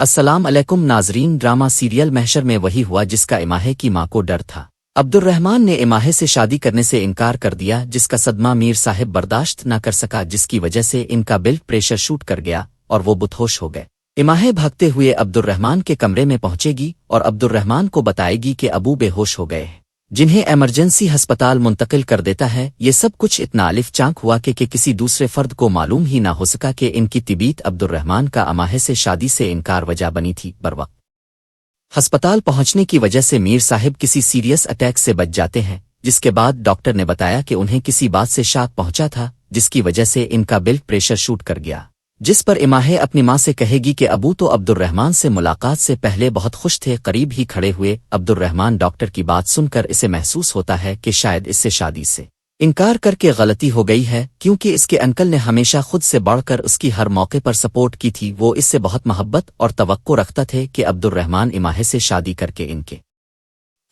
السلام علیکم ناظرین، ڈرامہ سیریل محشر میں وہی ہوا جس کا اماہے کی ماں کو ڈر تھا۔ عبد الرحمن نے اماہے سے شادی کرنے سے انکار کر دیا، جس کا صدمہ میر صاحب برداشت نہ کر سکا، جس کی وجہ سے ان کا بلڈ پریشر شوٹ کر گیا اور وہ بتہوش ہو گئے۔ اماہے بھاگتے ہوئے عبد الرحمن کے کمرے میں پہنچے گی اور عبد الرحمن کو بتائے گی کہ ابو بے ہوش ہو گئے ہیں، جنہیں ایمرجنسی ہسپتال منتقل کر دیتا ہے۔ یہ سب کچھ اتنا الف چانک ہوا کہ کسی دوسرے فرد کو معلوم ہی نہ ہو سکا کہ ان کی طبیعت عبد الرحمن کا اماہے سے شادی سے انکار وجہ بنی تھی۔ بروقت ہسپتال پہنچنے کی وجہ سے میر صاحب کسی سیریس اٹیک سے بچ جاتے ہیں، جس کے بعد ڈاکٹر نے بتایا کہ انہیں کسی بات سے شاک پہنچا تھا، جس کی وجہ سے ان کا بلڈ پریشر شوٹ کر گیا، جس پر اماہے اپنی ماں سے کہے گی کہ ابو تو عبد الرحمن سے ملاقات سے پہلے بہت خوش تھے، قریب ہی کھڑے ہوئے۔ عبد الرحمن ڈاکٹر کی بات سن کر اسے محسوس ہوتا ہے کہ شاید اس سے شادی سے انکار کر کے غلطی ہو گئی ہے، کیونکہ اس کے انکل نے ہمیشہ خود سے بڑھ کر اس کی ہر موقع پر سپورٹ کی تھی۔ وہ اس سے بہت محبت اور توقع رکھتا تھے کہ عبد الرحمن اماہے سے شادی کر کے ان کے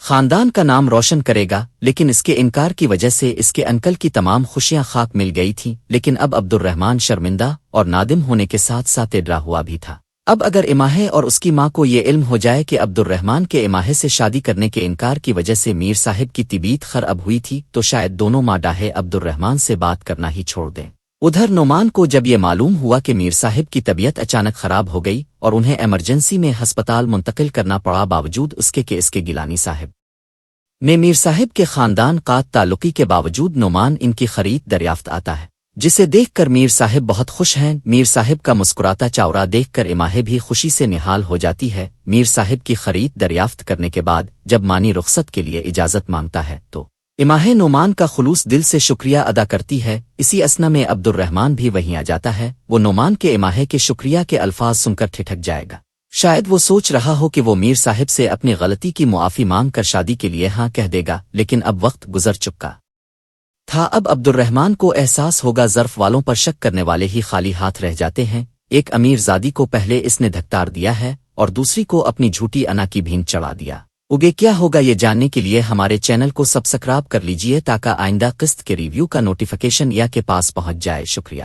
خاندان کا نام روشن کرے گا، لیکن اس کے انکار کی وجہ سے اس کے انکل کی تمام خوشیاں خاک مل گئی تھیں۔ لیکن اب عبد الرحمن شرمندہ اور نادم ہونے کے ساتھ ساتھ ڈرا ہوا بھی تھا۔ اب اگر اماہے اور اس کی ماں کو یہ علم ہو جائے کہ عبد الرحمن کے اماہے سے شادی کرنے کے انکار کی وجہ سے میر صاحب کی طبیعت خراب ہوئی تھی، تو شاید دونوں ماں ڈاہے عبد الرحمن سے بات کرنا ہی چھوڑ دیں۔ ادھر نعمان کو جب یہ معلوم ہوا کہ میر صاحب کی طبیعت اچانک خراب ہو گئی اور انہیں ایمرجنسی میں ہسپتال منتقل کرنا پڑا، باوجود اس کے کہ اس کے گیلانی صاحب میں میر صاحب کے خاندان قات تعلقی کے باوجود نعمان ان کی خرید دریافت آتا ہے، جسے دیکھ کر میر صاحب بہت خوش ہیں۔ میر صاحب کا مسکراتا چاورا دیکھ کر اماہے بھی خوشی سے نہال ہو جاتی ہے۔ میر صاحب کی خرید دریافت کرنے کے بعد جب مانی رخصت کے لیے اجازت مانگتا ہے تو اماہے نعمان کا خلوص دل سے شکریہ ادا کرتی ہے۔ اسی اثنا میں عبد الرحمن بھی وہیں آ جاتا ہے۔ وہ نعمان کے اماہے کے شکریہ کے الفاظ سن کر ٹھٹک جائے گا، شاید وہ سوچ رہا ہو کہ وہ میر صاحب سے اپنی غلطی کی معافی مانگ کر شادی کے لیے ہاں کہہ دے گا، لیکن اب وقت گزر چکا تھا۔ اب عبد الرحمن کو احساس ہوگا ظرف والوں پر شک کرنے والے ہی خالی ہاتھ رہ جاتے ہیں۔ ایک امیر زادی کو پہلے اس نے دھکتار دیا ہے اور دوسری کو اپنی جھوٹی انا کی بھینٹ چڑھا دیا۔ اگے کیا ہوگا یہ جاننے کے لیے ہمارے چینل کو سبسکرائب کر لیجئے تاکہ آئندہ قسط کے ریویو کا نوٹیفیکیشن یا کے پاس پہنچ جائے۔ شکریہ۔